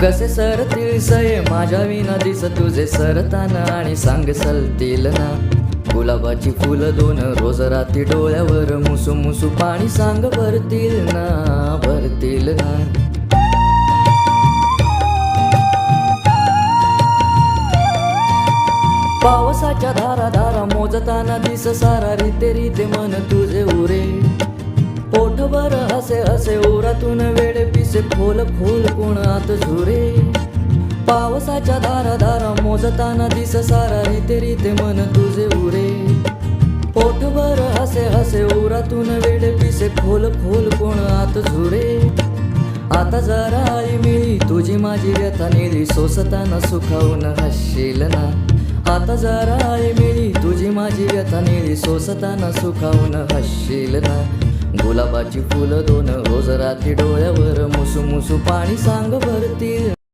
कसे सरतील सये माझ्या विना दिस तुझे सरताना आणि सांग सलतील ना गुलाबाची फुलं दोन रोज रात्री डोळ्यावर मुसू मुसू पाणी सांग भरतील ना भरतील ना पावसाच्या धारा धारा मोजताना दिस सारा रीते रीते मन तुझे उरे पोटभर हसे हसे ओरातून वेडे पिसे खोल खोल कोण आत झुरे पावसाच्या धारा धारा मोजताना दिस सारा रीते रीते मन तुझे उरे पोटभर हसे हसे ओरातून वेडे पिसे खोल खोल कोण आत झुरे आता जरा आई मिळी तुझी माझी व्यथा निळी सोसताना सुखावून हसशील ना आता जरा आई मिळी तुझी माझी व्यथा निळी सोसताना सुखावून हसशील ना गुलाबाची फुलं दोन रोज रात्री डोळ्यावर मुसू मुसू पाणी सांग भरतील